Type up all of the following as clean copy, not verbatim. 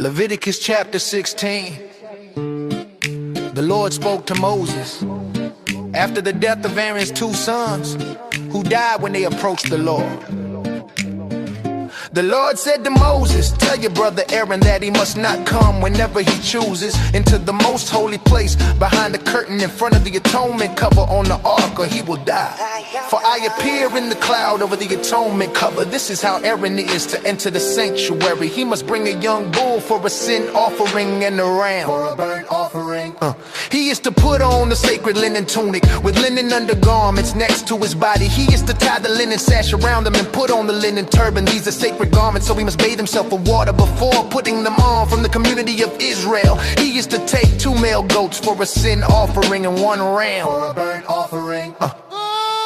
Leviticus chapter 16. The Lord spoke to Moses after the death of Aaron's two sons, who died when they approached the Lord. The Lord said to Moses, "Tell your brother Aaron that he must not come whenever he chooses into the most holy place behind the curtain in front of the atonement cover on the ark, or he will die. For I appear in the cloud over the atonement cover. This is how Aaron is to enter the sanctuary. He must bring a young bull for a sin offering and a ram for a burnt offering. He is to put on the sacred linen tunic with linen undergarments next to his body. He is to tie the linen sash around him and put on the linen turban. These are sacred garments, so he must bathe himself with water before putting them on. From the community of Israel, he is to take 2 male goats for a sin offering and 1 ram for a burnt offering.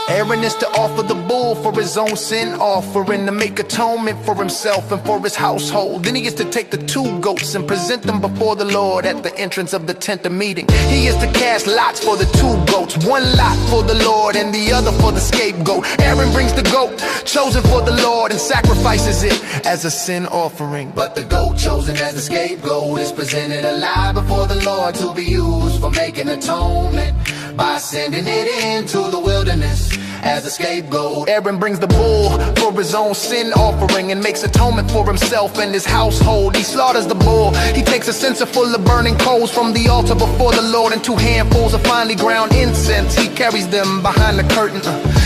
Aaron is to offer the bull for his own sin offering, to make atonement for himself and for his household. Then he is to take the 2 goats and present them before the Lord at the entrance of the tent of meeting. He is to cast lots for the 2 goats, 1 lot for the Lord and the other for the scapegoat. Aaron brings the goat chosen for the Lord and sacrifices it as a sin offering. But the goat chosen as the scapegoat is presented alive before the Lord to be used for making atonement by sending it into the wilderness as a scapegoat. Aaron brings the bull for his own sin offering and makes atonement for himself and his household. He slaughters the bull. He takes a censer full of burning coals from the altar before the Lord and 2 handfuls of finely ground incense. He carries them behind the curtain.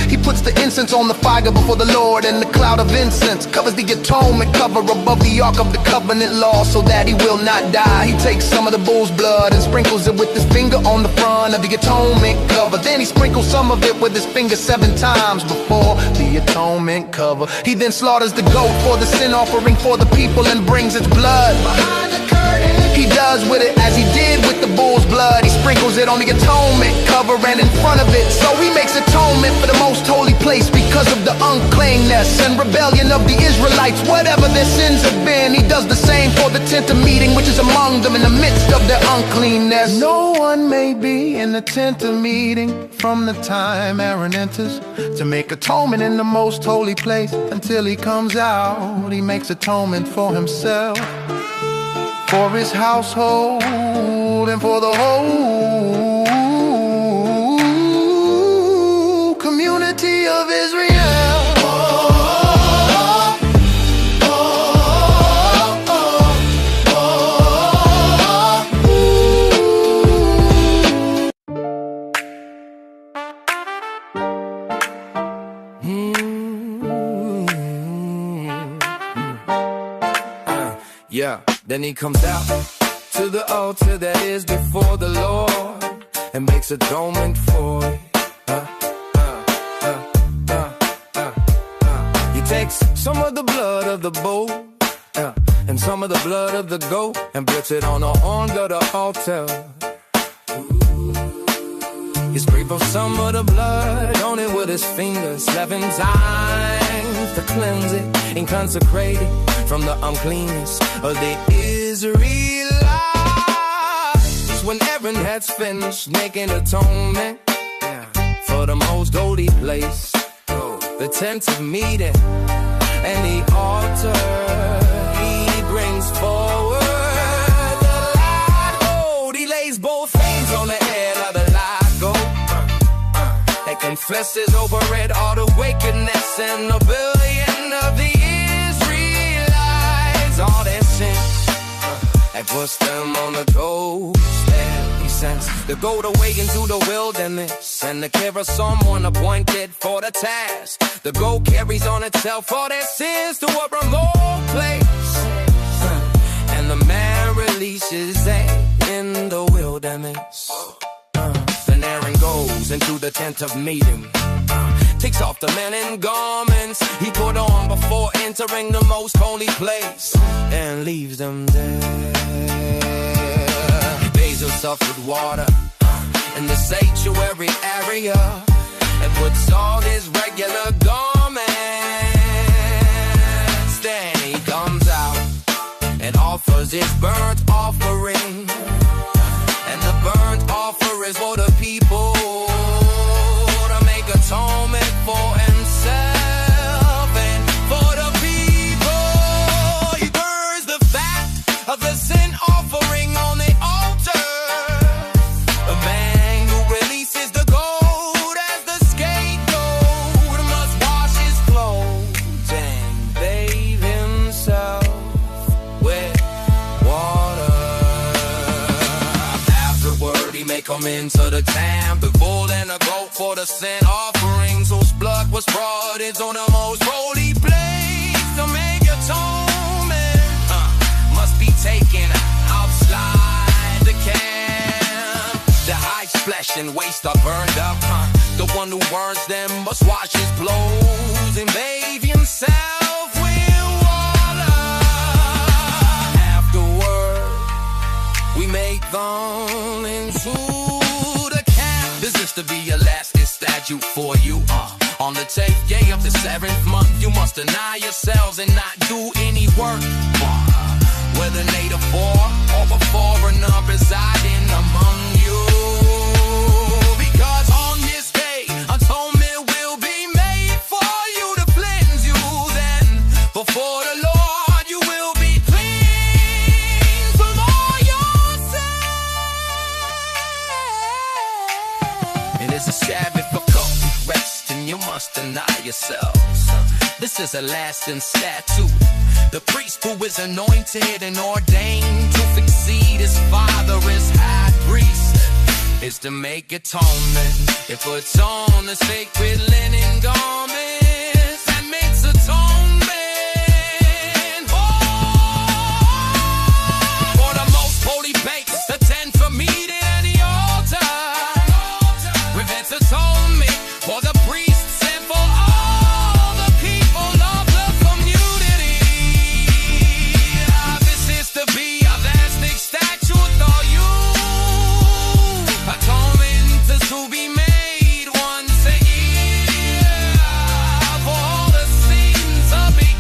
He puts the incense on the fire before the Lord, and the cloud of incense covers the atonement cover above the ark of the covenant law so that he will not die. He takes some of the bull's blood and sprinkles it with his finger on the front of the atonement cover. Then he sprinkles some of it with his finger 7 times before the atonement cover. He then slaughters the goat for the sin offering for the people and brings its blood behind the curtain. He does with it as he did with the bull's blood. He sprinkles it on the atonement cover and in front of it. So he makes atonement for the most holy place because of the uncleanness and rebellion of the Israelites. Whatever their sins have been, he does the same for the tent of meeting, which is among them in the midst of their uncleanness. No one may be in the tent of meeting from the time Aaron enters to make atonement in the most holy place until he comes out. He makes atonement for himself, for his household, and for the whole community of Israel. Yeah, then he comes out to the altar that is before the Lord and makes atonement for it. He takes some of the blood of the bull and some of the blood of the goat and puts it on the horn of the altar. He sprinkles some of the blood on it with his fingers 7 times to cleanse it and consecrate it from the uncleanness of the Israelites. When Aaron has finished making atonement for the most holy place, the tent of meeting and the altar, he brings forward the live goat. He lays both hands on the head of the live goat and confesses over it all the wickedness and rebellion of the Israelites, all their sins, and puts them on the goat stand. He sends the goat away into the wilderness and the care of someone appointed for the task. The goat carries on itself all their sins to a remote place, and the man releases them in the wilderness. Then Aaron goes into the tent of meeting, takes off the linen garments he put on before entering the most holy place, and leaves them there. He bathes himself with water in the sanctuary area and puts on his regular garments. Then he comes out and offers his burnt offering, and the burnt offering is for the people to make atonement for himself and for the people. He burns the fat of the come into the town. The bull and the goat for the sin offerings, whose blood was brought into the most holy place to make atonement. Must be taken outside the camp. The hides, flesh, and waste are burned up. The one who burns them must wash his clothes and bathe himself with water. Afterward, we make them into the camp. This is to be a lasting statute for you. On the 10th day of the 7th month, you must deny yourselves and not do any work. Whether native born or a foreigner residing among you. Because on this day, atonement will be made for you to cleanse you. Then, before the Lord, you will be clean from all your sins. It is a Sabbath for cold rest, and you must deny yourselves. This is a lasting statute. The priest who is anointed and ordained to succeed his father as high priest is to make atonement. It puts on the sacred linen garments that makes atonement. For the most holy base, attend for meeting at the altar. Prevents atonement for the priests and for all the people of the community. This is to be a lasting statute for you. Atonement is to be made once a year for all the sins of the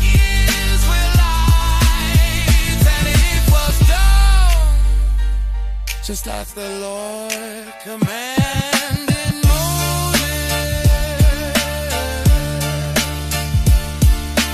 Israelites. And it was done just like the Lord commanded.